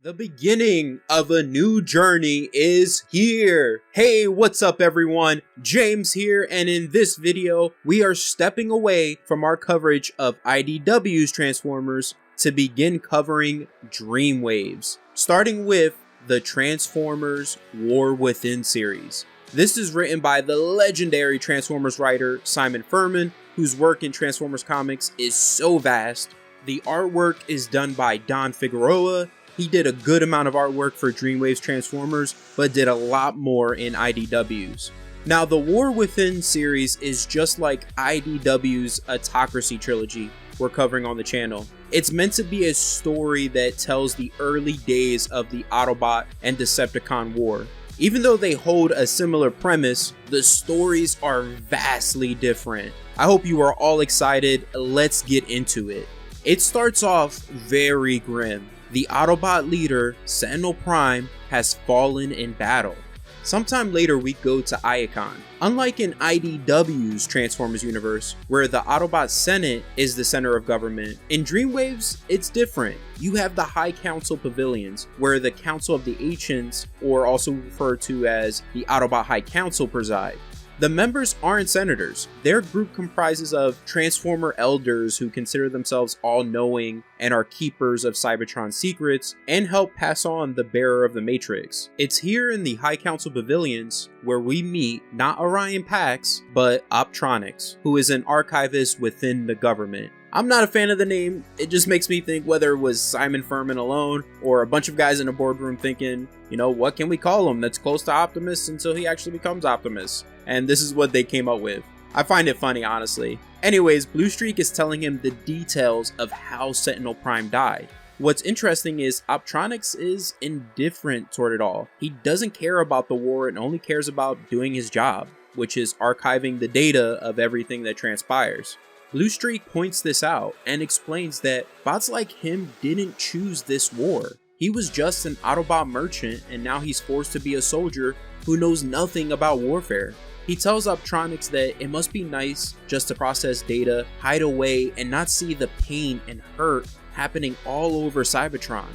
The beginning of a new journey is here. Hey, what's up everyone? James here, and in this video, we are stepping away from our coverage of IDW's Transformers to begin covering Dreamwaves, starting with the Transformers War Within series. This is written by the legendary Transformers writer Simon Furman, whose work in Transformers comics is so vast. The artwork is done by Don Figueroa. He did a good amount of artwork for Dreamwaves Transformers, but did a lot more in IDW's. Now, the War Within series is just like IDW's Autocracy trilogy we're covering on the channel. It's meant to be a story that tells the early days of the Autobot and Decepticon war. Even though they hold a similar premise, the stories are vastly different. I hope you are all excited. Let's get into it. It starts off very grim. The Autobot leader, Sentinel Prime, has fallen in battle. Sometime later, we go to Iacon. Unlike in IDW's Transformers universe, where the Autobot Senate is the center of government, in Dreamwaves, it's different. You have the High Council Pavilions, where the Council of the Ancients, or also referred to as the Autobot High Council, preside. The members aren't senators. Their group comprises of Transformer elders who consider themselves all-knowing and are keepers of Cybertron's secrets and help pass on the bearer of the Matrix. It's here in the High Council Pavilions where we meet not Orion Pax, but Optronics, who is an archivist within the government. I'm not a fan of the name. It just makes me think whether it was Simon Furman alone or a bunch of guys in a boardroom thinking, you know, what can we call him that's close to Optimus until he actually becomes Optimus? And this is what they came up with. I find it funny, honestly. Anyways, Blue Streak is telling him the details of how Sentinel Prime died. What's interesting is Optronics is indifferent toward it all. He doesn't care about the war and only cares about doing his job, which is archiving the data of everything that transpires. Blue Streak points this out and explains that bots like him didn't choose this war. He was just an Autobot merchant, and now he's forced to be a soldier who knows nothing about warfare. He tells Optronics that it must be nice just to process data, hide away, and not see the pain and hurt happening all over Cybertron.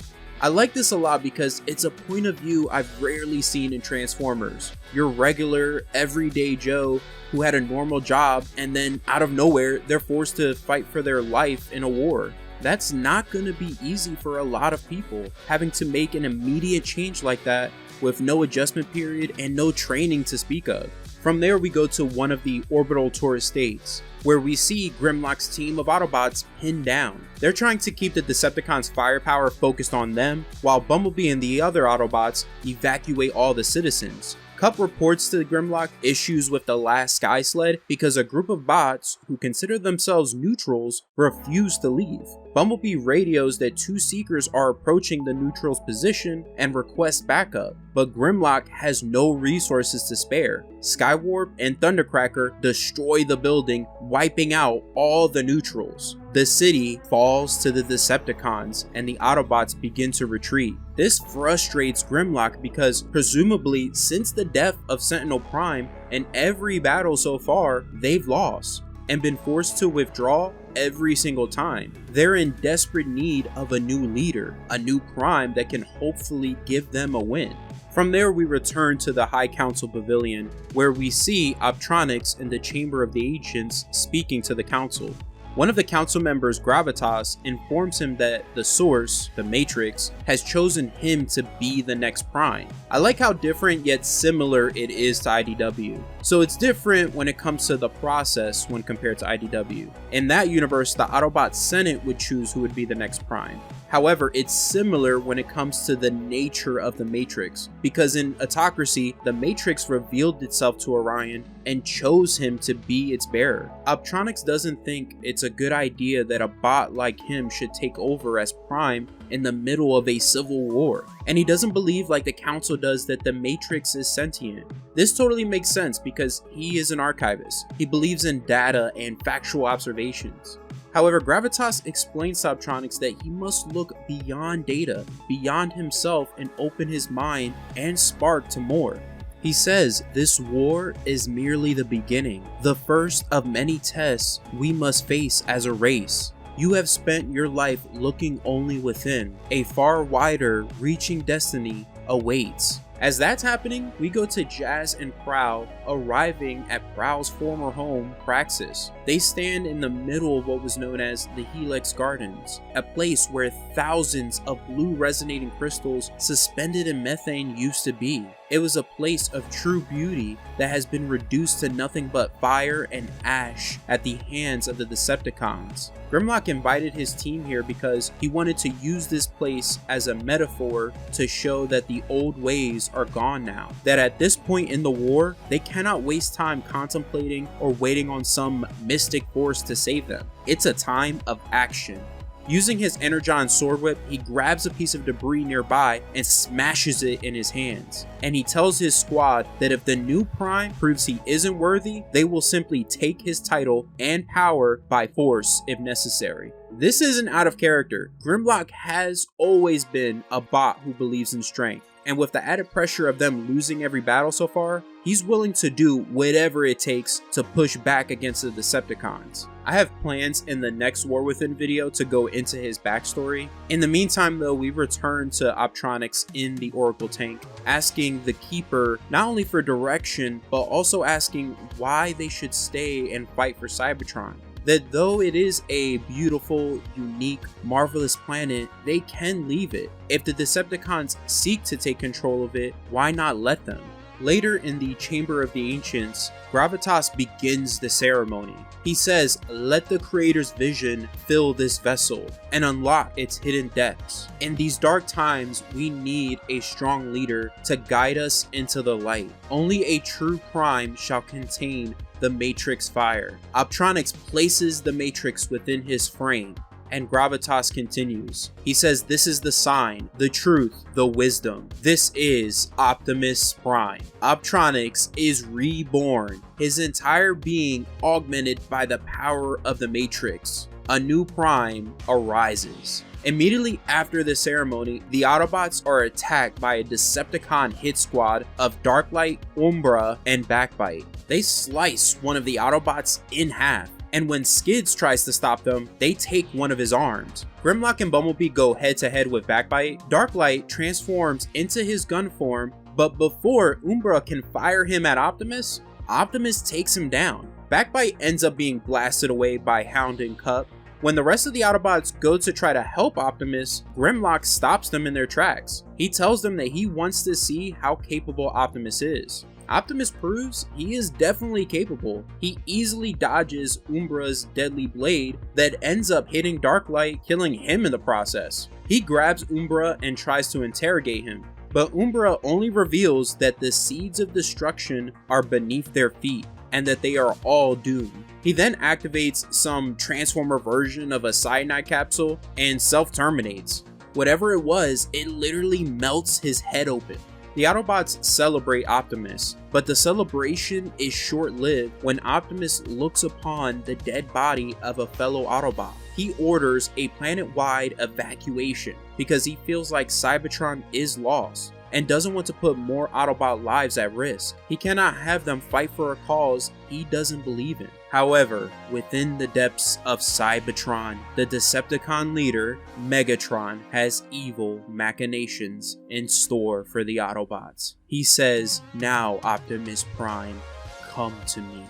I like this a lot because it's a point of view I've rarely seen in Transformers. Your regular, everyday Joe who had a normal job and then out of nowhere, they're forced to fight for their life in a war. That's not going to be easy for a lot of people, having to make an immediate change like that with no adjustment period and no training to speak of. From there, we go to one of the orbital tourist states, where we see Grimlock's team of Autobots pinned down. They're trying to keep the Decepticons' firepower focused on them, while Bumblebee and the other Autobots evacuate all the citizens. Kup reports to Grimlock issues with the last Sky Sled because a group of bots who consider themselves neutrals refuse to leave. Bumblebee radios that two Seekers are approaching the neutrals' position and requests backup, but Grimlock has no resources to spare. Skywarp and Thundercracker destroy the building, wiping out all the neutrals. The city falls to the Decepticons and the Autobots begin to retreat. This frustrates Grimlock because presumably since the death of Sentinel Prime in every battle so far, they've lost and been forced to withdraw every single time. They're in desperate need of a new leader, a new Prime that can hopefully give them a win. From there, we return to the High Council Pavilion, where we see Optronics in the Chamber of the Ancients speaking to the Council. One of the council members, Gravitas, informs him that the Source, the Matrix, has chosen him to be the next Prime. I like how different yet similar it is to IDW. So it's different when it comes to the process when compared to IDW. In that universe, the Autobot Senate would choose who would be the next Prime. However, it's similar when it comes to the nature of the Matrix, because in Autocracy, the Matrix revealed itself to Orion and chose him to be its bearer. Optronics doesn't think it's a good idea that a bot like him should take over as Prime in the middle of a civil war, and he doesn't believe like the council does that the Matrix is sentient. This totally makes sense because he is an archivist. He believes in data and factual observations. However, Gravitas explains to Optronics that he must look beyond data, beyond himself, and open his mind and spark to more. He says this war is merely the beginning, the first of many tests we must face as a race. You have spent your life looking only within. A far wider reaching destiny awaits. As that's happening, we go to Jazz and Prowl arriving at Prowl's former home, Praxis. They stand in the middle of what was known as the Helix Gardens, a place where thousands of blue resonating crystals suspended in methane used to be. It was a place of true beauty that has been reduced to nothing but fire and ash at the hands of the Decepticons. Grimlock invited his team here because he wanted to use this place as a metaphor to show that the old ways are gone now. That at this point in the war, they cannot waste time contemplating or waiting on some mystic force to save them. It's a time of action. Using his Energon sword whip, he grabs a piece of debris nearby and smashes it in his hands. And he tells his squad that if the new Prime proves he isn't worthy, they will simply take his title and power by force if necessary. This isn't out of character. Grimlock has always been a bot who believes in strength. And with the added pressure of them losing every battle so far, he's willing to do whatever it takes to push back against the Decepticons. I have plans in the next War Within video to go into his backstory. In the meantime though, we return to Optronics in the Oracle tank, asking the Keeper not only for direction, but also asking why they should stay and fight for Cybertron. That though it is a beautiful, unique, marvelous planet, they can leave it. If the Decepticons seek to take control of it, why not let them? Later in the Chamber of the Ancients, Gravitas begins the ceremony. He says, let the Creator's vision fill this vessel and unlock its hidden depths. In these dark times, we need a strong leader to guide us into the light. Only a true Prime shall contain the Matrix fire. Optronics places the Matrix within his frame, and Gravitas continues. He says this is the sign, the truth, the wisdom. This is Optimus Prime. Optronics is reborn, his entire being augmented by the power of the Matrix. A new Prime arises. Immediately after the ceremony, the Autobots are attacked by a Decepticon hit squad of Darklight, Umbra, and Backbite. They slice one of the Autobots in half, and when Skids tries to stop them, they take one of his arms. Grimlock and Bumblebee go head to head with Backbite. Darklight transforms into his gun form, but before Umbra can fire him at Optimus, Optimus takes him down. Backbite ends up being blasted away by Hound and Cup. When the rest of the Autobots go to try to help Optimus, Grimlock stops them in their tracks. He tells them that he wants to see how capable Optimus is. Optimus proves he is definitely capable. He easily dodges Umbra's deadly blade that ends up hitting Darklight, killing him in the process. He grabs Umbra and tries to interrogate him, but Umbra only reveals that the seeds of destruction are beneath their feet and that they are all doomed. He then activates some Transformer version of a cyanide capsule and self-terminates. Whatever it was, it literally melts his head open. The Autobots celebrate Optimus, but the celebration is short-lived when Optimus looks upon the dead body of a fellow Autobot. He orders a planet-wide evacuation because he feels like Cybertron is lost and doesn't want to put more Autobot lives at risk. He cannot have them fight for a cause he doesn't believe in. However, within the depths of Cybertron, the Decepticon leader, Megatron, has evil machinations in store for the Autobots. He says, "Now, Optimus Prime, come to me."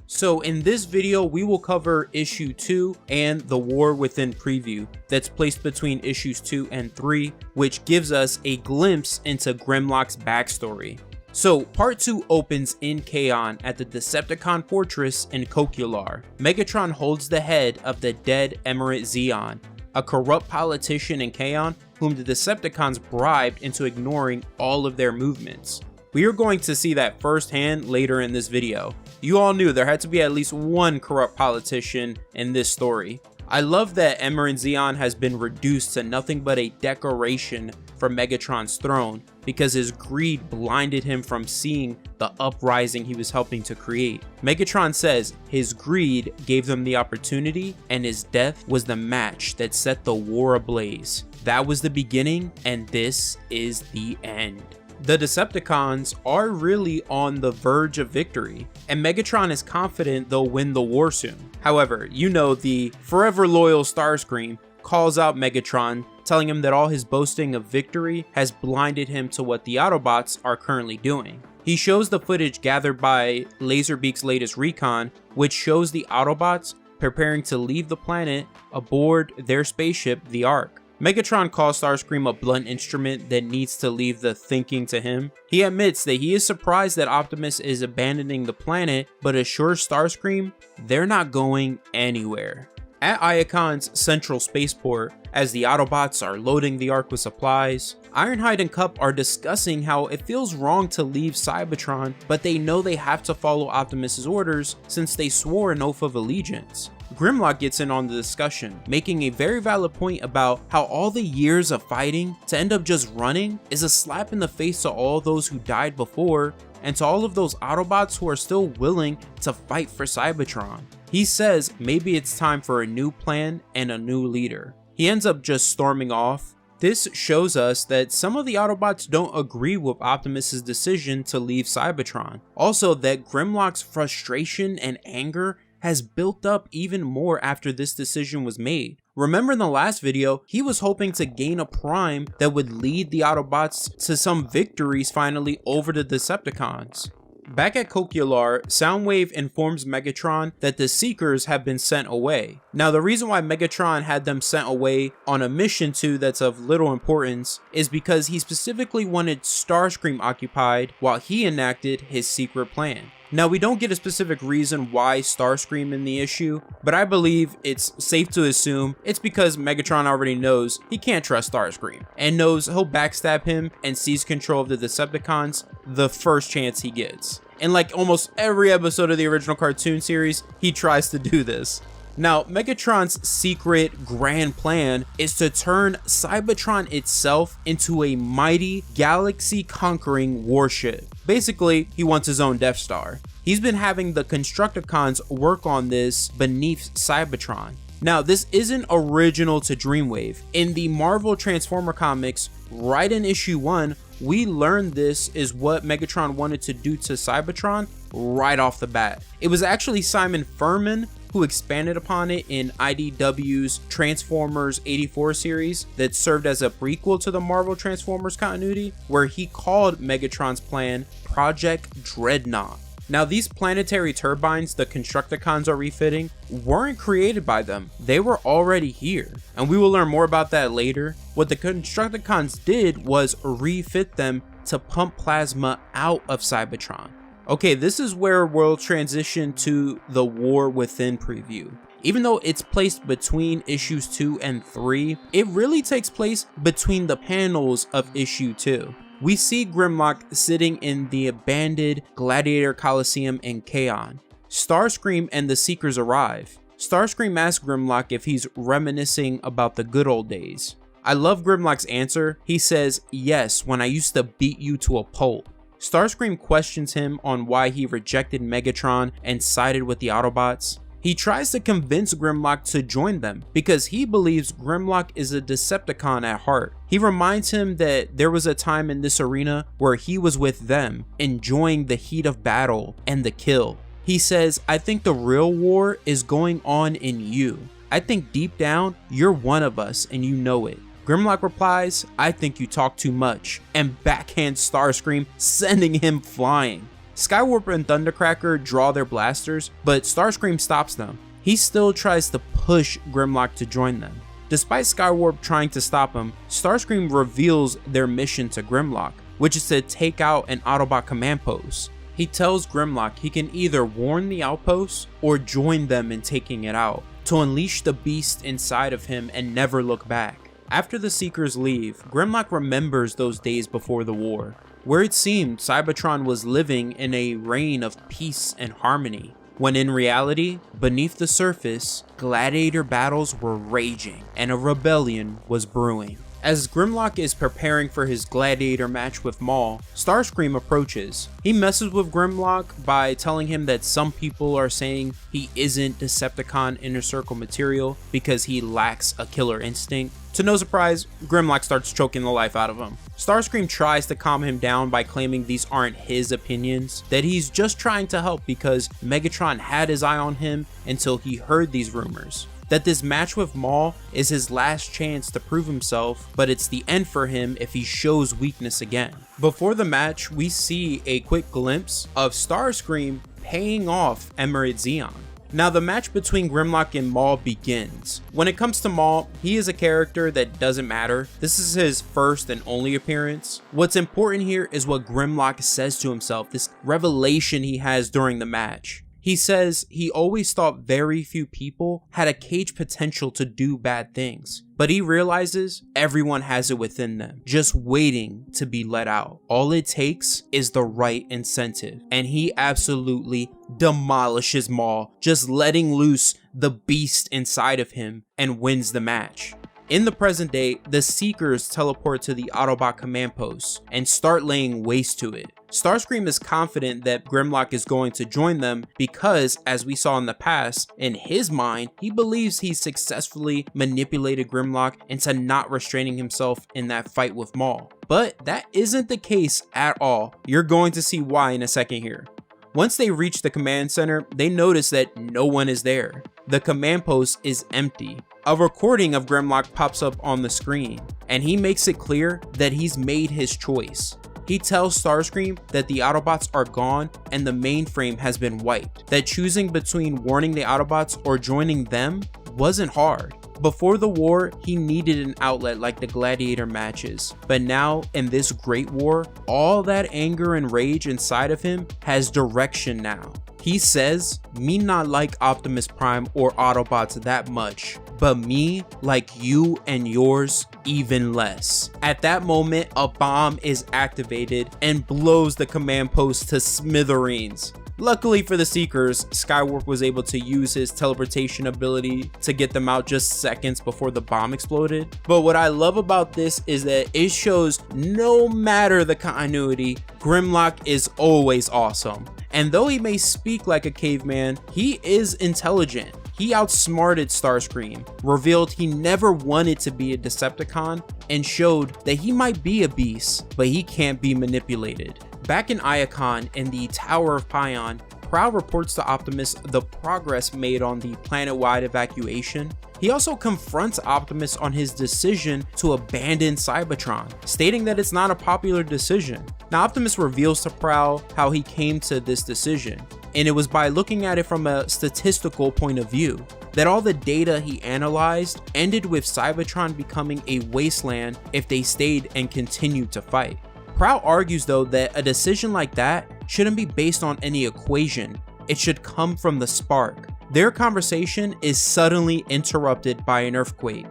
So in this video, we will cover issue 2 and the War Within preview that's placed between issues 2 and 3, which gives us a glimpse into Grimlock's backstory. So part 2 opens in Kaon at the Decepticon fortress in Kokular. Megatron holds the head of the dead Emirate Zeon, a corrupt politician in Kaon whom the Decepticons bribed into ignoring all of their movements. We are going to see that firsthand later in this video. You all knew there had to be at least one corrupt politician in this story. I love that Emirate Zeon has been reduced to nothing but a decoration for Megatron's throne because his greed blinded him from seeing the uprising he was helping to create. Megatron says his greed gave them the opportunity and his death was the match that set the war ablaze. That was the beginning and this is the end. The Decepticons are really on the verge of victory, and Megatron is confident they'll win the war soon. However, the forever loyal Starscream calls out Megatron, telling him that all his boasting of victory has blinded him to what the Autobots are currently doing. He shows the footage gathered by Laserbeak's latest recon, which shows the Autobots preparing to leave the planet aboard their spaceship, the Ark. Megatron calls Starscream a blunt instrument that needs to leave the thinking to him. He admits that he is surprised that Optimus is abandoning the planet, but assures Starscream they're not going anywhere. At Iacon's central spaceport, as the Autobots are loading the Ark with supplies, Ironhide and Kup are discussing how it feels wrong to leave Cybertron, but they know they have to follow Optimus's orders since they swore an oath of allegiance. Grimlock gets in on the discussion, making a very valid point about how all the years of fighting to end up just running is a slap in the face to all those who died before and to all of those Autobots who are still willing to fight for Cybertron. He says maybe it's time for a new plan and a new leader. He ends up just storming off. This shows us that some of the Autobots don't agree with Optimus's decision to leave Cybertron. Also, that Grimlock's frustration and anger has built up even more after this decision was made. Remember in the last video, he was hoping to gain a prime that would lead the Autobots to some victories finally over the Decepticons. Back at Coquillar, Soundwave informs Megatron that the Seekers have been sent away. Now, the reason why Megatron had them sent away on a mission that's of little importance is because he specifically wanted Starscream occupied while he enacted his secret plan. Now, we don't get a specific reason why Starscream in the issue, but I believe it's safe to assume it's because Megatron already knows he can't trust Starscream and knows he'll backstab him and seize control of the Decepticons the first chance he gets. In like almost every episode of the original cartoon series, he tries to do this. Now, Megatron's secret grand plan is to turn Cybertron itself into a mighty, galaxy-conquering warship. Basically, he wants his own Death Star. He's been having the Constructicons work on this beneath Cybertron. Now, this isn't original to Dreamwave. In the Marvel Transformer comics, right in issue 1, we learned this is what Megatron wanted to do to Cybertron right off the bat. It was actually Simon Furman who expanded upon it in IDW's Transformers 84 series that served as a prequel to the Marvel Transformers continuity, where he called Megatron's plan Project Dreadnought. Now, these planetary turbines the Constructicons are refitting weren't created by them. They were already here, and we will learn more about that later. What the Constructicons did was refit them to pump plasma out of Cybertron. Okay, this is where we'll transition to the War Within preview. Even though it's placed between issues 2 and 3, it really takes place between the panels of issue 2. We see Grimlock sitting in the abandoned Gladiator Coliseum in Kaon. Starscream and the Seekers arrive. Starscream asks Grimlock if he's reminiscing about the good old days. I love Grimlock's answer. He says, "Yes, when I used to beat you to a pulp." Starscream questions him on why he rejected Megatron and sided with the Autobots. He tries to convince Grimlock to join them because he believes Grimlock is a Decepticon at heart. He reminds him that there was a time in this arena where he was with them, enjoying the heat of battle and the kill. He says, "I think the real war is going on in you. I think deep down, you're one of us and you know it." Grimlock replies, "I think you talk too much," and backhands Starscream, sending him flying. Skywarp and Thundercracker draw their blasters, but Starscream stops them. He still tries to push Grimlock to join them. Despite Skywarp trying to stop him, Starscream reveals their mission to Grimlock, which is to take out an Autobot command post. He tells Grimlock he can either warn the outpost or join them in taking it out, to unleash the beast inside of him and never look back. After the Seekers leave, Grimlock remembers those days before the war, where it seemed Cybertron was living in a reign of peace and harmony, when in reality, beneath the surface, gladiator battles were raging and a rebellion was brewing. As Grimlock is preparing for his gladiator match with Maul, Starscream approaches. He messes with Grimlock by telling him that some people are saying he isn't Decepticon Inner Circle material because he lacks a killer instinct. To no surprise, Grimlock starts choking the life out of him. Starscream tries to calm him down by claiming these aren't his opinions, that he's just trying to help because Megatron had his eye on him until he heard these rumors. That this match with Maul is his last chance to prove himself, but it's the end for him if he shows weakness again. Before the match, we see a quick glimpse of Starscream paying off Emerald Zeon. Now the match between Grimlock and Maul begins. When it comes to Maul, he is a character that doesn't matter. This is his first and only appearance. What's important here is what Grimlock says to himself, this revelation he has during the match. He says he always thought very few people had a cage potential to do bad things, but he realizes everyone has it within them, just waiting to be let out. All it takes is the right incentive, and he absolutely demolishes Maul, just letting loose the beast inside of him, and wins the match. In the present day, the Seekers teleport to the Autobot command post and start laying waste to it. Starscream is confident that Grimlock is going to join them because, as we saw in the past, in his mind, he believes he successfully manipulated Grimlock into not restraining himself in that fight with Maul. But that isn't the case at all. You're going to see why in a second here. Once they reach the command center, they notice that no one is there. The command post is empty. A recording of Grimlock pops up on the screen, and he makes it clear that he's made his choice. He tells Starscream that the Autobots are gone and the mainframe has been wiped, that choosing between warning the Autobots or joining them wasn't hard. Before the war, he needed an outlet like the gladiator matches, but now in this great war, all that anger and rage inside of him has direction now. He says, "Me not like Optimus Prime or Autobots that much, but me like you and yours even less." At that moment, a bomb is activated and blows the command post to smithereens. Luckily for the Seekers, Skywarp was able to use his teleportation ability to get them out just seconds before the bomb exploded. But what I love about this is that it shows no matter the continuity, Grimlock is always awesome. And though he may speak like a caveman, he is intelligent. He outsmarted Starscream, revealed he never wanted to be a Decepticon, and showed that he might be a beast, but he can't be manipulated. Back in Iacon in the Tower of Pion, Prowl reports to Optimus the progress made on the planet-wide evacuation. He also confronts Optimus on his decision to abandon Cybertron, stating that it's not a popular decision. Now Optimus reveals to Prowl how he came to this decision, and it was by looking at it from a statistical point of view, that all the data he analyzed ended with Cybertron becoming a wasteland if they stayed and continued to fight. Prowl argues though that a decision like that shouldn't be based on any equation, it should come from the spark. Their conversation is suddenly interrupted by an earthquake.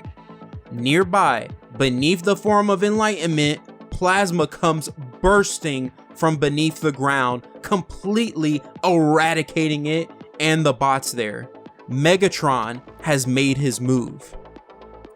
Nearby, beneath the Forum of Enlightenment, plasma comes bursting from beneath the ground, completely eradicating it and the bots there. Megatron has made his move.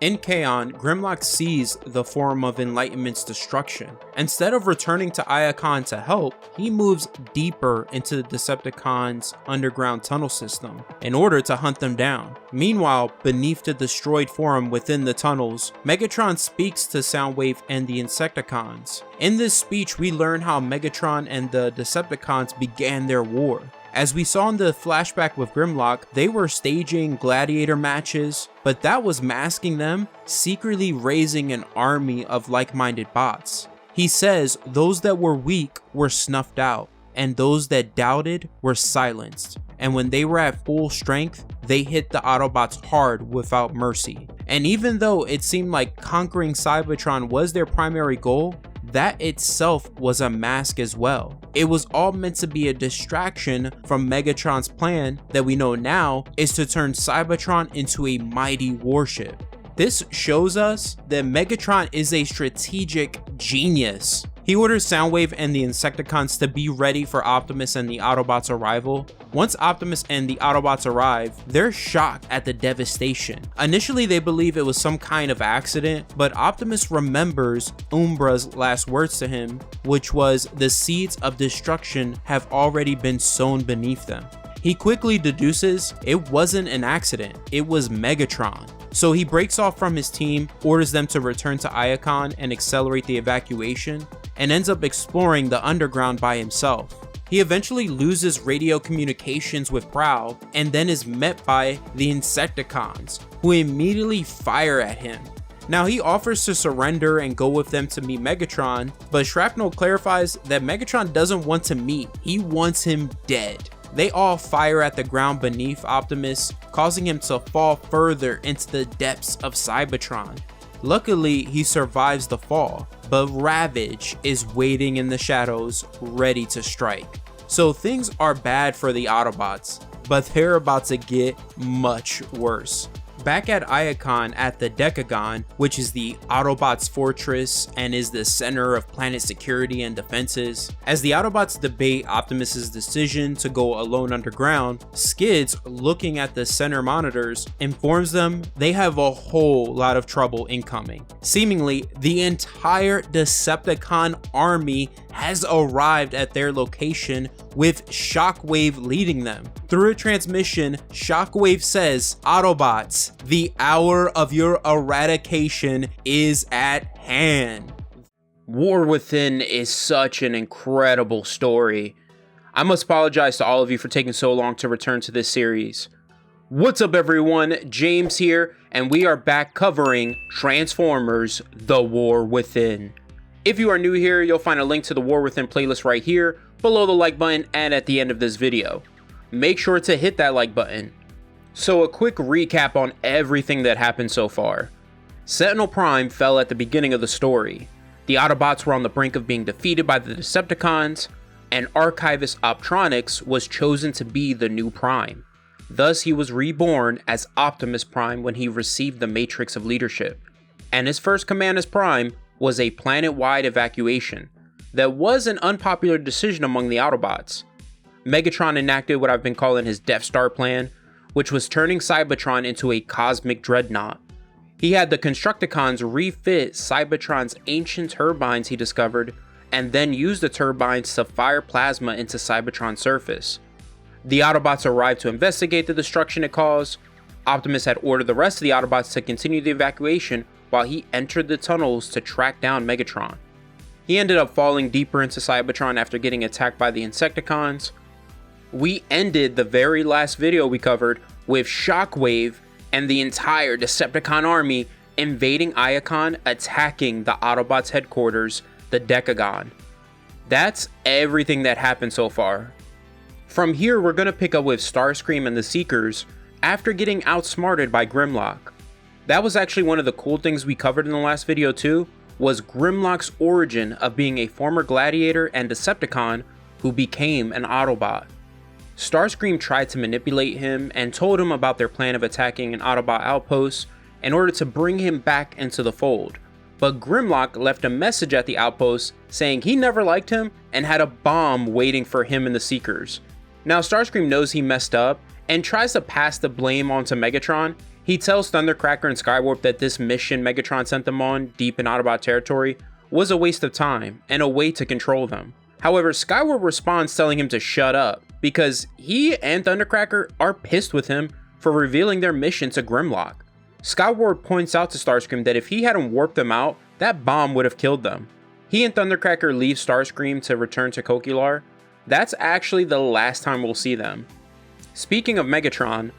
In Kaon, Grimlock sees the Forum of Enlightenment's destruction. Instead of returning to Iacon to help, he moves deeper into the Decepticons' underground tunnel system in order to hunt them down. Meanwhile, beneath the destroyed Forum within the tunnels, Megatron speaks to Soundwave and the Insecticons. In this speech, we learn how Megatron and the Decepticons began their war. As we saw in the flashback with Grimlock, they were staging gladiator matches, but that was masking them secretly raising an army of like-minded bots. He says those that were weak were snuffed out, and those that doubted were silenced. And when they were at full strength, they hit the Autobots hard without mercy. And even though it seemed like conquering Cybertron was their primary goal, that itself was a mask as well. It was all meant to be a distraction from Megatron's plan that we know now is to turn Cybertron into a mighty warship. This shows us that Megatron is a strategic genius. He orders Soundwave and the Insecticons to be ready for Optimus and the Autobots' arrival. Once Optimus and the Autobots arrive, they're shocked at the devastation. Initially, they believe it was some kind of accident, but Optimus remembers Umbra's last words to him, which was, "The seeds of destruction have already been sown beneath them." He quickly deduces it wasn't an accident, it was Megatron. So he breaks off from his team, orders them to return to Iacon and accelerate the evacuation, and ends up exploring the underground by himself. He eventually loses radio communications with Prowl and then is met by the Insecticons, who immediately fire at him. Now he offers to surrender and go with them to meet Megatron, but Shrapnel clarifies that Megatron doesn't want to meet, he wants him dead. They all fire at the ground beneath Optimus, causing him to fall further into the depths of Cybertron. Luckily, he survives the fall, but Ravage is waiting in the shadows, ready to strike. So things are bad for the Autobots, but they're about to get much worse. Back at Iacon at the Decagon, which is the Autobots' fortress and is the center of planet security and defenses, as the Autobots debate Optimus's decision to go alone underground, Skids, looking at the center monitors, informs them they have a whole lot of trouble incoming. Seemingly, the entire Decepticon army has arrived at their location, with Shockwave leading them. Through a transmission, Shockwave says, "Autobots, the hour of your eradication is at hand." War Within is such an incredible story. I must apologize to all of you for taking so long to return to this series. What's up everyone, James here, and we are back covering Transformers: The War Within. If you are new here, you'll find a link to the War Within playlist right here, below the like button and at the end of this video. Make sure to hit that like button. So a quick recap on everything that happened so far. Sentinel Prime fell at the beginning of the story. The Autobots were on the brink of being defeated by the Decepticons, and Archivist Optronics was chosen to be the new Prime. Thus he was reborn as Optimus Prime when he received the Matrix of Leadership. And his first command as Prime was a planet-wide evacuation. That was an unpopular decision among the Autobots. Megatron enacted what I've been calling his Death Star plan, which was turning Cybertron into a cosmic dreadnought. He had the Constructicons refit Cybertron's ancient turbines he discovered, and then use the turbines to fire plasma into Cybertron's surface. The Autobots arrived to investigate the destruction it caused. Optimus had ordered the rest of the Autobots to continue the evacuation while he entered the tunnels to track down Megatron. He ended up falling deeper into Cybertron after getting attacked by the Insecticons. We ended the very last video we covered with Shockwave and the entire Decepticon army invading Iacon, attacking the Autobots headquarters, the Decagon. That's everything that happened so far. From here, we're going to pick up with Starscream and the Seekers after getting outsmarted by Grimlock. That was actually one of the cool things we covered in the last video too, was Grimlock's origin of being a former gladiator and Decepticon who became an Autobot. Starscream tried to manipulate him and told him about their plan of attacking an Autobot outpost in order to bring him back into the fold. But Grimlock left a message at the outpost saying he never liked him and had a bomb waiting for him and the Seekers. Now Starscream knows he messed up and tries to pass the blame onto Megatron. He tells Thundercracker and Skywarp that this mission Megatron sent them on deep in Autobot territory was a waste of time and a way to control them. However, Skywarp responds telling him to shut up because he and Thundercracker are pissed with him for revealing their mission to Grimlock. Skywarp points out to Starscream that if he hadn't warped them out, that bomb would have killed them. He and Thundercracker leave Starscream to return to Kokilar. That's actually the last time we'll see them. Speaking of Megatron,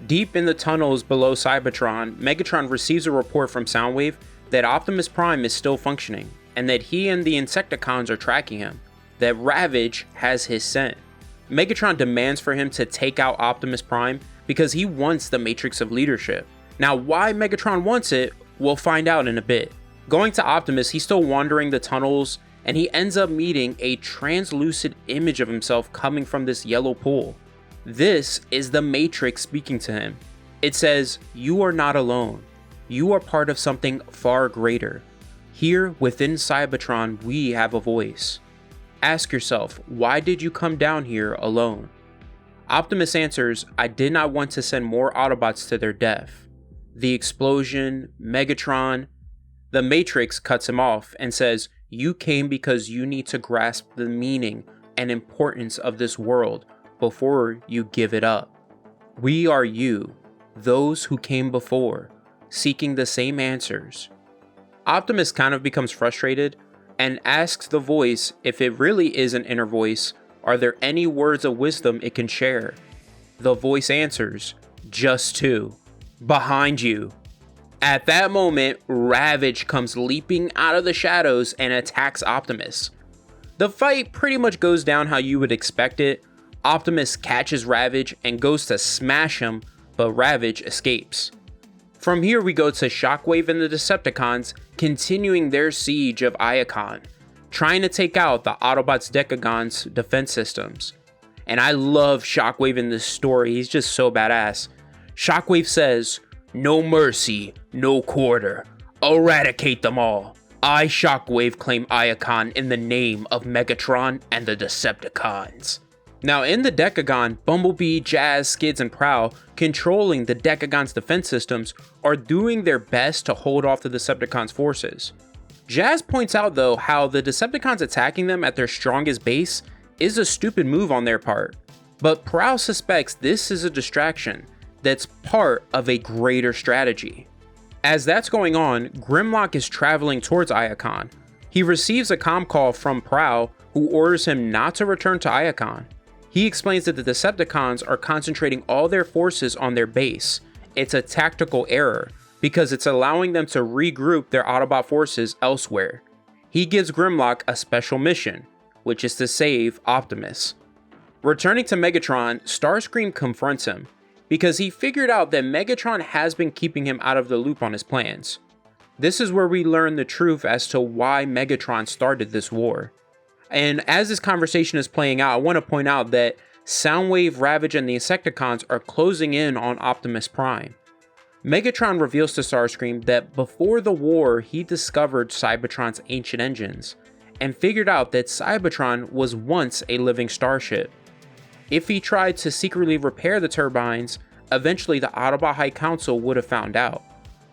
deep in the tunnels below Cybertron, Megatron receives a report from Soundwave that Optimus Prime is still functioning, and that he and the Insecticons are tracking him, that Ravage has his scent. Megatron demands for him to take out Optimus Prime because he wants the Matrix of Leadership. Now why Megatron wants it, we'll find out in a bit. Going to Optimus, he's still wandering the tunnels, and he ends up meeting a translucent image of himself coming from this yellow pool. This is the Matrix speaking to him. It says, "You are not alone. You are part of something far greater. Here within Cybertron, we have a voice. Ask yourself, why did you come down here alone? Optimus answers, I did not want to send more Autobots to their death. The explosion, Megatron. The Matrix cuts him off and says, you came because you need to grasp the meaning and importance of this world before you give it up. We are you, those who came before, seeking the same answers. Optimus kind of becomes frustrated and asks the voice if it really is an inner voice, are there any words of wisdom it can share? The voice answers, just two, behind you. At that moment, Ravage comes leaping out of the shadows and attacks Optimus. The fight pretty much goes down how you would expect it. Optimus catches Ravage and goes to smash him, but Ravage escapes. From here we go to Shockwave and the Decepticons continuing their siege of Iacon, trying to take out the Autobots Decagon's defense systems. And I love Shockwave in this story, he's just so badass. Shockwave says, no mercy, no quarter, eradicate them all. I, Shockwave, claim Iacon in the name of Megatron and the Decepticons. Now in the Decagon, Bumblebee, Jazz, Skids, and Prowl, controlling the Decagon's defense systems, are doing their best to hold off the Decepticons' forces. Jazz points out though how the Decepticons attacking them at their strongest base is a stupid move on their part, but Prowl suspects this is a distraction that's part of a greater strategy. As that's going on, Grimlock is traveling towards Iacon. He receives a comm call from Prowl, who orders him not to return to Iacon. He explains that the Decepticons are concentrating all their forces on their base. It's a tactical error, because it's allowing them to regroup their Autobot forces elsewhere. He gives Grimlock a special mission, which is to save Optimus. Returning to Megatron, Starscream confronts him, because he figured out that Megatron has been keeping him out of the loop on his plans. This is where we learn the truth as to why Megatron started this war. And as this conversation is playing out, I want to point out that Soundwave, Ravage, and the Insecticons are closing in on Optimus Prime. Megatron reveals to Starscream that before the war, he discovered Cybertron's ancient engines, and figured out that Cybertron was once a living starship. If he tried to secretly repair the turbines, eventually the Autobot High Council would have found out.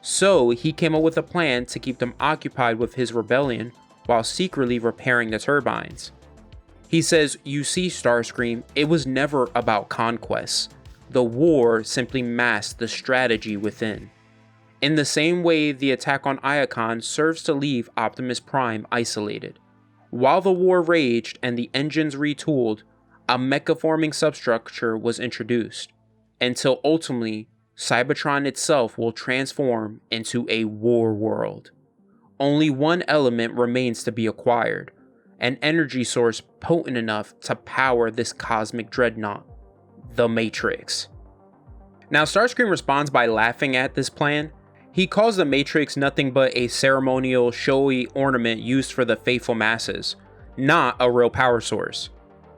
So he came up with a plan to keep them occupied with his rebellion while secretly repairing the turbines. He says, you see Starscream, it was never about conquest. The war simply masked the strategy within. In the same way the attack on Iacon serves to leave Optimus Prime isolated. While the war raged and the engines retooled, a mecha-forming substructure was introduced, until ultimately, Cybertron itself will transform into a war world. Only one element remains to be acquired, an energy source potent enough to power this cosmic dreadnought, the Matrix. Now Starscream responds by laughing at this plan. He calls the Matrix nothing but a ceremonial, showy ornament used for the faithful masses, not a real power source.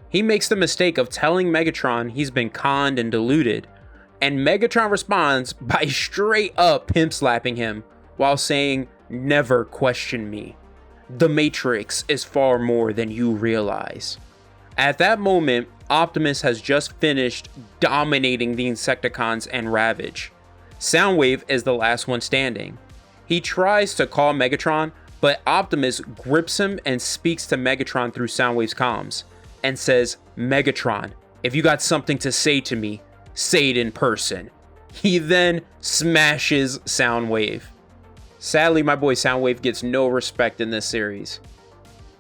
He makes the mistake of telling Megatron he's been conned and deluded, and Megatron responds by straight up pimp slapping him while saying, never question me. The Matrix is far more than you realize. At that moment, Optimus has just finished dominating the Insecticons and Ravage. Soundwave is the last one standing. He tries to call Megatron, but Optimus grips him and speaks to Megatron through Soundwave's comms, and says, Megatron, if you got something to say to me, say it in person. He then smashes Soundwave. Sadly, my boy Soundwave gets no respect in this series.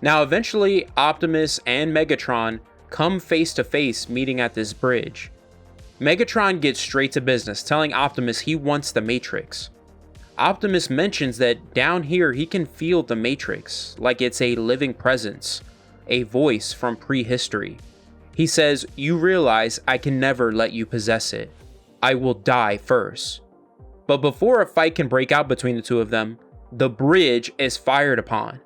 Now eventually, Optimus and Megatron come face to face, meeting at this bridge. Megatron gets straight to business, telling Optimus he wants the Matrix. Optimus mentions that down here he can feel the Matrix, like it's a living presence, a voice from prehistory. He says, you realize I can never let you possess it. I will die first. But before a fight can break out between the two of them, the bridge is fired upon.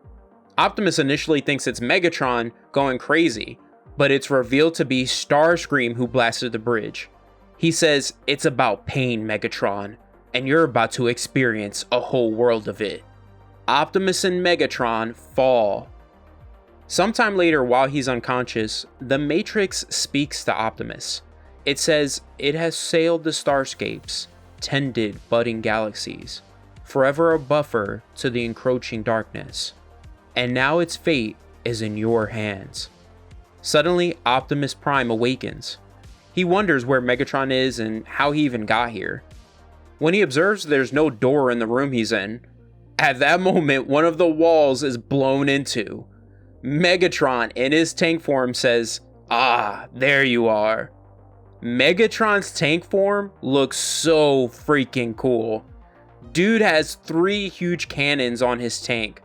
Optimus initially thinks it's Megatron going crazy, but it's revealed to be Starscream who blasted the bridge. He says, it's about pain, Megatron, and you're about to experience a whole world of it. Optimus and Megatron fall. Sometime later, while he's unconscious, the Matrix speaks to Optimus. It says it has sailed the starscapes, tended budding galaxies, forever a buffer to the encroaching darkness. And now its fate is in your hands. Suddenly, Optimus Prime awakens. He wonders where Megatron is and how he even got here. When he observes there's no door in the room he's in, at that moment, one of the walls is blown into. Megatron, in his tank form, says, "Ah, there you are." Megatron's tank form looks so freaking cool. Dude has 3 huge cannons on his tank.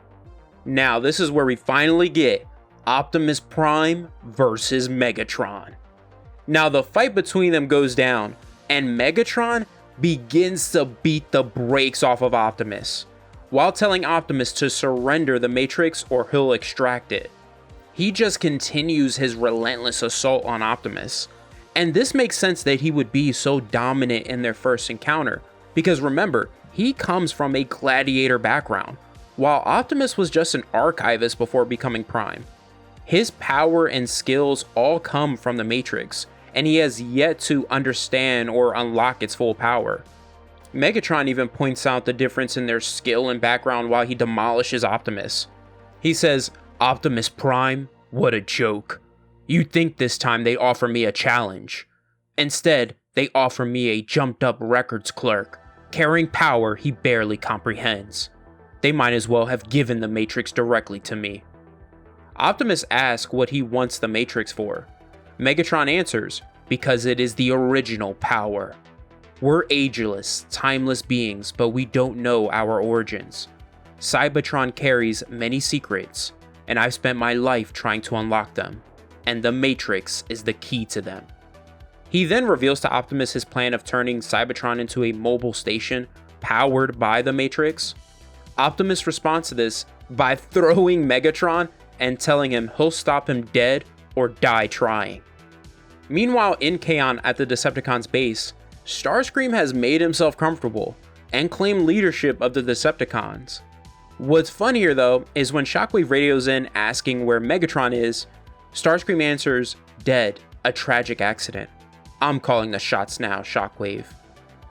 Now, this is where we finally get Optimus Prime versus Megatron. Now, the fight between them goes down, and Megatron begins to beat the brakes off of Optimus, while telling Optimus to surrender the Matrix or he'll extract it. He just continues his relentless assault on Optimus. And this makes sense that he would be so dominant in their first encounter, because remember, he comes from a gladiator background, while Optimus was just an archivist before becoming Prime. His power and skills all come from the Matrix, and he has yet to understand or unlock its full power. Megatron even points out the difference in their skill and background while he demolishes Optimus. He says, "Optimus Prime, what a joke. You'd think this time they'd offer me a challenge. Instead, they offer me a jumped up records clerk, carrying power he barely comprehends. They might as well have given the Matrix directly to me." Optimus asks what he wants the Matrix for. Megatron answers, "Because it is the original power. We're ageless, timeless beings, but we don't know our origins. Cybertron carries many secrets, and I've spent my life trying to unlock them, and the Matrix is the key to them." He then reveals to Optimus his plan of turning Cybertron into a mobile station powered by the Matrix. Optimus responds to this by throwing Megatron and telling him he'll stop him dead or die trying. Meanwhile, in Kaon at the Decepticons' base, Starscream has made himself comfortable and claimed leadership of the Decepticons. What's fun here though is when Shockwave radios in asking where Megatron is, Starscream answers, "Dead, a tragic accident. I'm calling the shots now, Shockwave."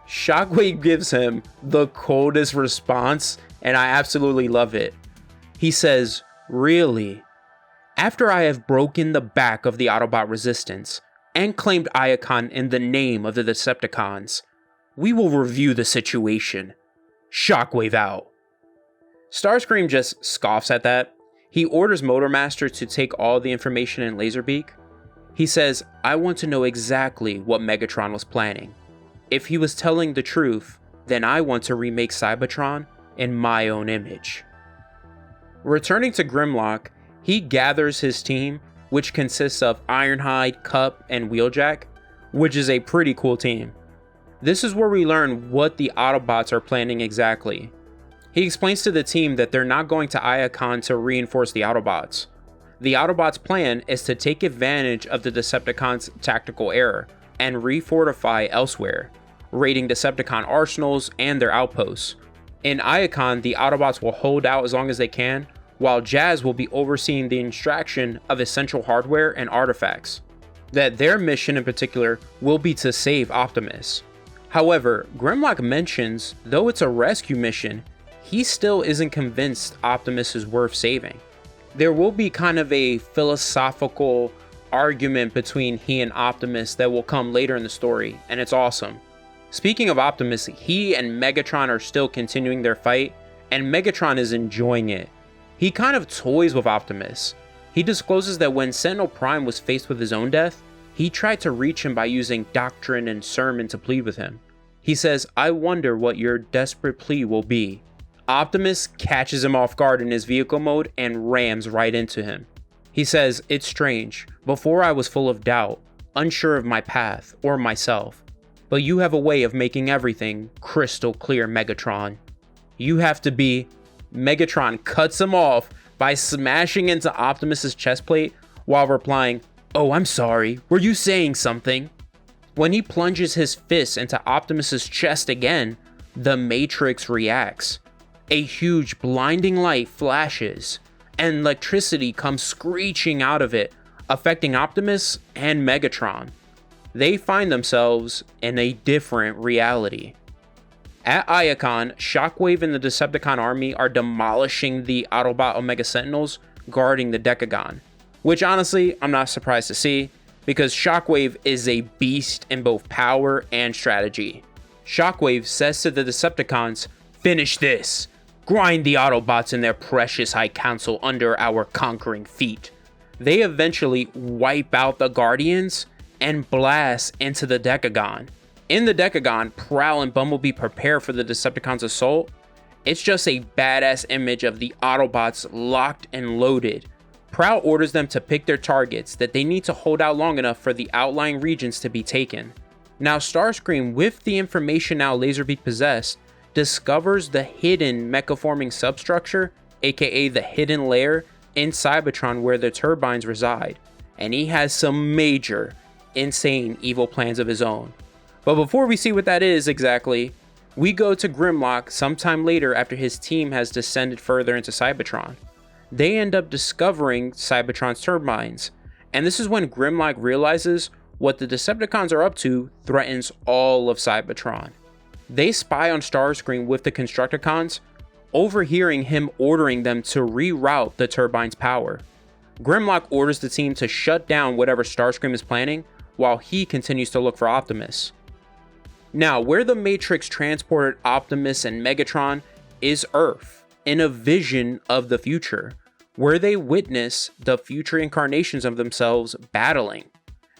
Shockwave gives him the coldest response, and I absolutely love it. He says, "Really? After I have broken the back of the Autobot resistance and claimed Iacon in the name of the Decepticons, we will review the situation. Shockwave out." Starscream just scoffs at that. He orders Motormaster to take all the information in Laserbeak. He says, "I want to know exactly what Megatron was planning. If he was telling the truth, then I want to remake Cybertron in my own image." Returning to Grimlock, he gathers his team, which consists of Ironhide, Cup, and Wheeljack, which is a pretty cool team. This is where we learn what the Autobots are planning exactly. He explains to the team that they're not going to Iacon to reinforce the Autobots. The Autobots' plan is to take advantage of the Decepticons' tactical error and refortify elsewhere, raiding Decepticon arsenals and their outposts. In Iacon, the Autobots will hold out as long as they can, while Jazz will be overseeing the extraction of essential hardware and artifacts. That their mission in particular will be to save Optimus. However, Grimlock mentions, though it's a rescue mission, he still isn't convinced Optimus is worth saving. There will be kind of a philosophical argument between he and Optimus that will come later in the story, and it's awesome. Speaking of Optimus, he and Megatron are still continuing their fight, and Megatron is enjoying it. He kind of toys with Optimus. He discloses that when Sentinel Prime was faced with his own death, he tried to reach him by using doctrine and sermon to plead with him. He says, "I wonder what your desperate plea will be." Optimus catches him off guard in his vehicle mode and rams right into him. He says, "It's strange. Before I was full of doubt, unsure of my path or myself. But you have a way of making everything crystal clear, Megatron. You have to be..." Megatron cuts him off by smashing into Optimus's chest plate while replying, "Oh, I'm sorry. Were you saying something?" When he plunges his fist into Optimus's chest again, the Matrix reacts. A huge blinding light flashes, and electricity comes screeching out of it, affecting Optimus and Megatron. They find themselves in a different reality. At Iacon, Shockwave and the Decepticon army are demolishing the Autobot Omega Sentinels guarding the Decagon, which honestly, I'm not surprised to see, because Shockwave is a beast in both power and strategy. Shockwave says to the Decepticons, "Finish this! Grind the Autobots and their precious High Council under our conquering feet." They eventually wipe out the Guardians and blast into the Decagon. In the Decagon, Prowl and Bumblebee prepare for the Decepticons' assault. It's just a badass image of the Autobots locked and loaded. Prowl orders them to pick their targets that they need to hold out long enough for the outlying regions to be taken. Now Starscream, with the information now Laserbeak possessed, discovers the hidden mecha-forming substructure, aka the hidden layer, in Cybertron where the turbines reside, and he has some major, insane evil plans of his own. But before we see what that is exactly, we go to Grimlock sometime later after his team has descended further into Cybertron. They end up discovering Cybertron's turbines, and this is when Grimlock realizes what the Decepticons are up to threatens all of Cybertron. They spy on Starscream with the Constructicons, overhearing him ordering them to reroute the turbine's power. Grimlock orders the team to shut down whatever Starscream is planning, while he continues to look for Optimus. Now, where the Matrix transported Optimus and Megatron is Earth, in a vision of the future, where they witness the future incarnations of themselves battling.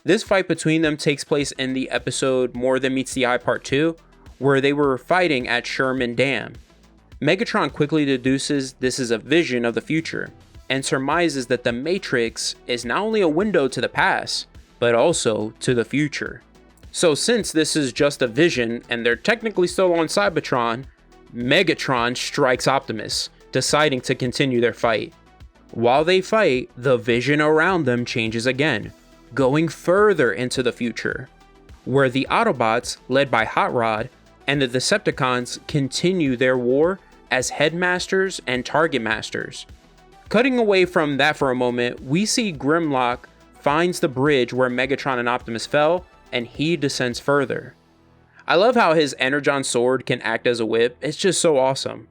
This fight between them takes place in the episode More Than Meets the Eye Part 2, where they were fighting at Sherman Dam. Megatron quickly deduces this is a vision of the future, and surmises that the Matrix is not only a window to the past, but also to the future. So since this is just a vision, and they're technically still on Cybertron, Megatron strikes Optimus, deciding to continue their fight. While they fight, the vision around them changes again, going further into the future, where the Autobots, led by Hot Rod, and the Decepticons continue their war as Headmasters and Target Masters. Cutting away from that for a moment, we see Grimlock finds the bridge where Megatron and Optimus fell, and he descends further. I love how his Energon sword can act as a whip. It's just so awesome.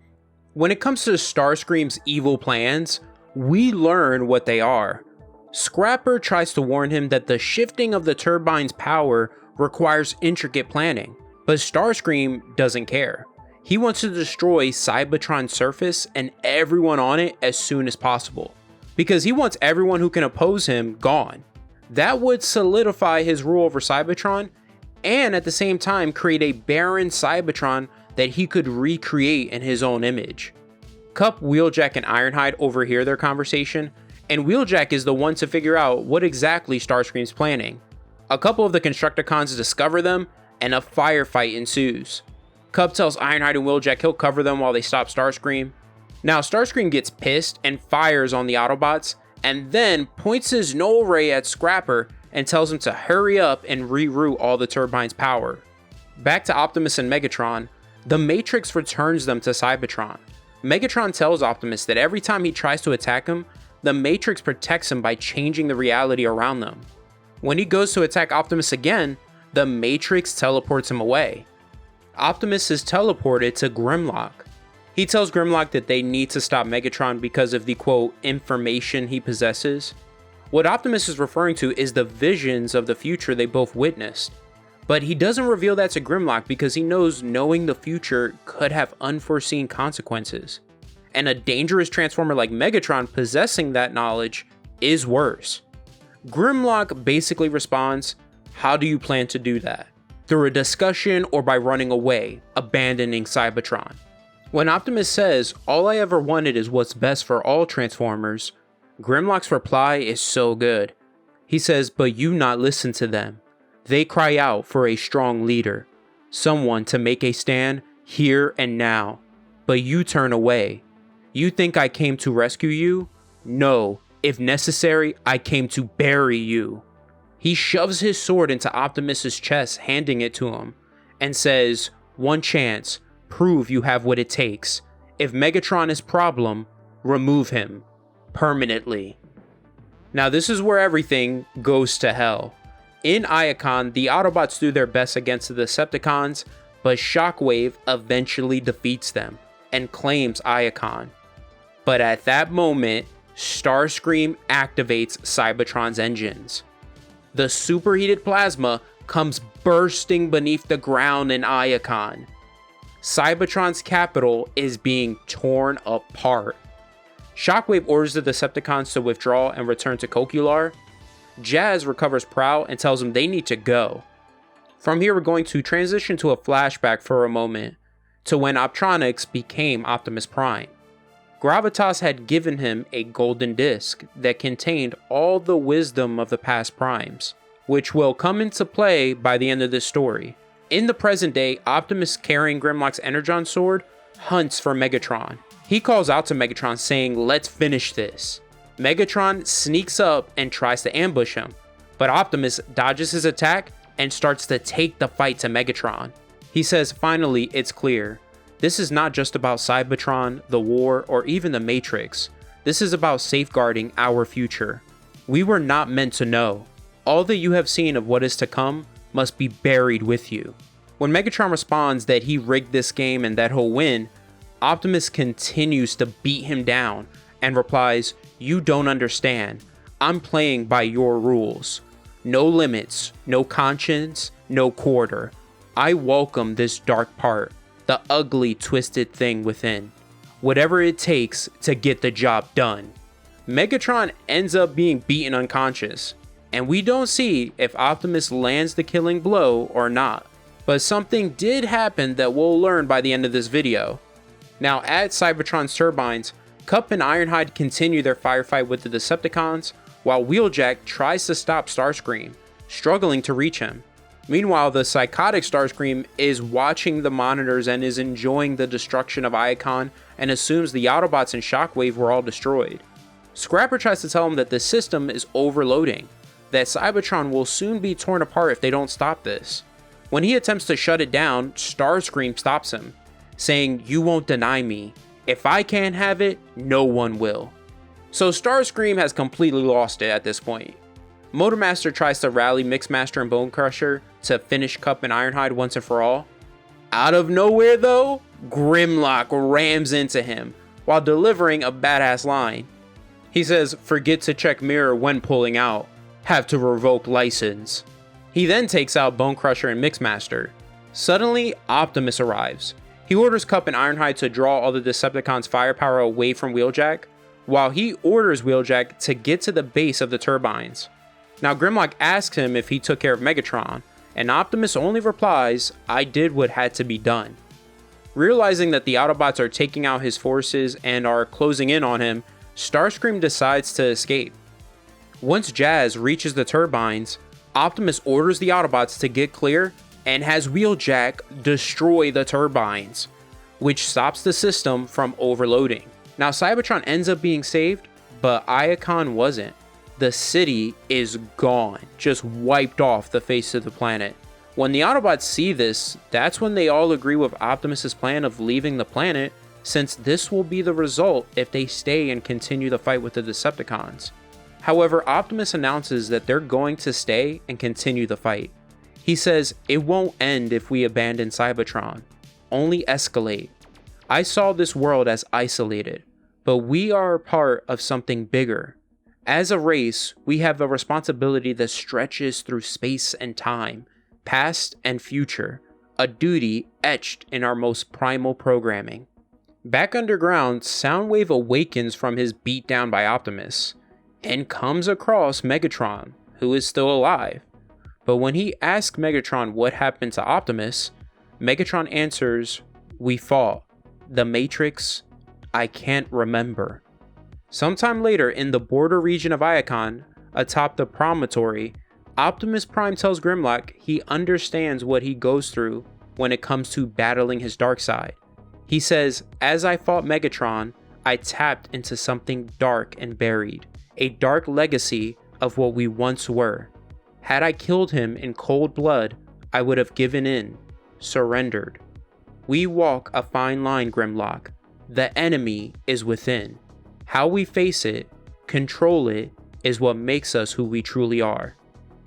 When it comes to Starscream's evil plans, we learn what they are. Scrapper tries to warn him that the shifting of the turbine's power requires intricate planning, but Starscream doesn't care. He wants to destroy Cybertron's surface and everyone on it as soon as possible, because he wants everyone who can oppose him gone. That would solidify his rule over Cybertron, and at the same time create a barren Cybertron that he could recreate in his own image. Cup, Wheeljack, and Ironhide overhear their conversation, and Wheeljack is the one to figure out what exactly Starscream's planning. A couple of the Constructicons discover them, and a firefight ensues. Cup tells Ironhide and Wheeljack he'll cover them while they stop Starscream. Now Starscream gets pissed and fires on the Autobots, and then points his null ray at Scrapper and tells him to hurry up and reroute all the turbine's power. Back to Optimus and Megatron, the Matrix returns them to Cybertron. Megatron tells Optimus that every time he tries to attack him, the Matrix protects him by changing the reality around them. When he goes to attack Optimus again, the Matrix teleports him away. Optimus is teleported to Grimlock. He tells Grimlock that they need to stop Megatron because of the quote, information he possesses. What Optimus is referring to is the visions of the future they both witnessed. But he doesn't reveal that to Grimlock because he knows knowing the future could have unforeseen consequences. And a dangerous Transformer like Megatron possessing that knowledge is worse. Grimlock basically responds, "How do you plan to do that? Through a discussion or by running away, abandoning Cybertron?" When Optimus says, "All I ever wanted is what's best for all Transformers," Grimlock's reply is so good. He says, "But you not listen to them. They cry out for a strong leader, someone to make a stand here and now. But you turn away. You think I came to rescue you? No, if necessary, I came to bury you." He shoves his sword into Optimus's chest, handing it to him, and says, "One chance, prove you have what it takes. If Megatron is problem, remove him. Permanently. Now this is where everything goes to hell. In Iacon, the Autobots do their best against the Decepticons, but Shockwave eventually defeats them and claims Iacon. But at that moment, Starscream activates Cybertron's engines. The superheated plasma comes bursting beneath the ground in Iacon. Cybertron's capital is being torn apart. Shockwave orders the Decepticons to withdraw and return to Coquular. Jazz recovers Prowl and tells them they need to go. From here, we're going to transition to a flashback for a moment to when Optronics became Optimus Prime. Gravitas had given him a golden disc that contained all the wisdom of the past primes, which will come into play by the end of this story. In the present day, Optimus, carrying Grimlock's Energon sword, hunts for Megatron. He calls out to Megatron saying, "Let's finish this." Megatron sneaks up and tries to ambush him, but Optimus dodges his attack and starts to take the fight to Megatron. He says, "Finally, it's clear. This is not just about Cybertron, the war, or even the Matrix. This is about safeguarding our future. We were not meant to know. All that you have seen of what is to come must be buried with you." When Megatron responds that he rigged this game and that he'll win, Optimus continues to beat him down and replies, "You don't understand. I'm playing by your rules. No limits, no conscience, no quarter. I welcome this dark part, the ugly, twisted thing within. Whatever it takes to get the job done." Megatron ends up being beaten unconscious, and we don't see if Optimus lands the killing blow or not. But something did happen that we'll learn by the end of this video. Now at Cybertron's turbines, Cup and Ironhide continue their firefight with the Decepticons, while Wheeljack tries to stop Starscream, struggling to reach him. Meanwhile, the psychotic Starscream is watching the monitors and is enjoying the destruction of Iacon and assumes the Autobots and Shockwave were all destroyed. Scrapper tries to tell him that the system is overloading, that Cybertron will soon be torn apart if they don't stop this. When he attempts to shut it down, Starscream stops him, saying, "You won't deny me. If I can't have it, no one will." So Starscream has completely lost it at this point. Motormaster tries to rally Mixmaster and Bonecrusher to finish Cup and Ironhide once and for all. Out of nowhere though, Grimlock rams into him while delivering a badass line. He says, "Forget to check mirror when pulling out. Have to revoke license." He then takes out Bonecrusher and Mixmaster. Suddenly, Optimus arrives. He orders Cup and Ironhide to draw all the Decepticons' firepower away from Wheeljack, while he orders Wheeljack to get to the base of the turbines. Now Grimlock asks him if he took care of Megatron, and Optimus only replies, "I did what had to be done." Realizing that the Autobots are taking out his forces and are closing in on him, Starscream decides to escape. Once Jazz reaches the turbines, Optimus orders the Autobots to get clear and has Wheeljack destroy the turbines, which stops the system from overloading. Now Cybertron ends up being saved, but Iacon wasn't. The city is gone, just wiped off the face of the planet. When the Autobots see this, that's when they all agree with Optimus's plan of leaving the planet, since this will be the result if they stay and continue the fight with the Decepticons. However, Optimus announces that they're going to stay and continue the fight. He says, "It won't end if we abandon Cybertron, only escalate. I saw this world as isolated, but we are a part of something bigger. As a race, we have a responsibility that stretches through space and time, past and future, a duty etched in our most primal programming." Back underground, Soundwave awakens from his beatdown by Optimus, and comes across Megatron, who is still alive. But when he asks Megatron what happened to Optimus, Megatron answers, "We fought. The Matrix, I can't remember." Sometime later, in the border region of Iacon, atop the promontory, Optimus Prime tells Grimlock he understands what he goes through when it comes to battling his dark side. He says, "As I fought Megatron, I tapped into something dark and buried, a dark legacy of what we once were. Had I killed him in cold blood, I would have given in, surrendered. We walk a fine line, Grimlock. The enemy is within. How we face it, control it, is what makes us who we truly are.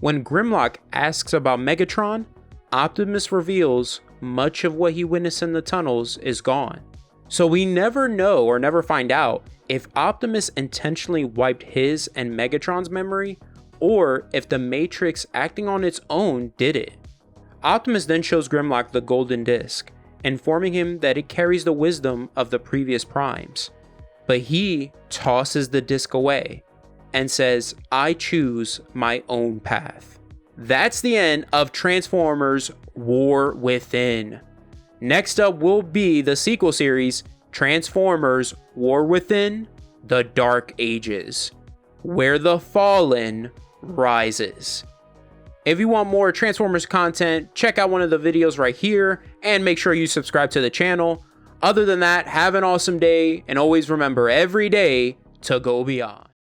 When Grimlock asks about Megatron, Optimus reveals much of what he witnessed in the tunnels is gone. So we never know or never find out if Optimus intentionally wiped his and Megatron's memory, or if the Matrix acting on its own did it. Optimus then shows Grimlock the golden disc, informing him that it carries the wisdom of the previous primes. But he tosses the disc away and says, "I choose my own path." That's the end of Transformers War Within. Next up will be the sequel series, Transformers War Within: The Dark Ages, where the Fallen rises. If you want more Transformers content, check out one of the videos right here and make sure you subscribe to the channel. Other than that, have an awesome day and always remember every day to go beyond.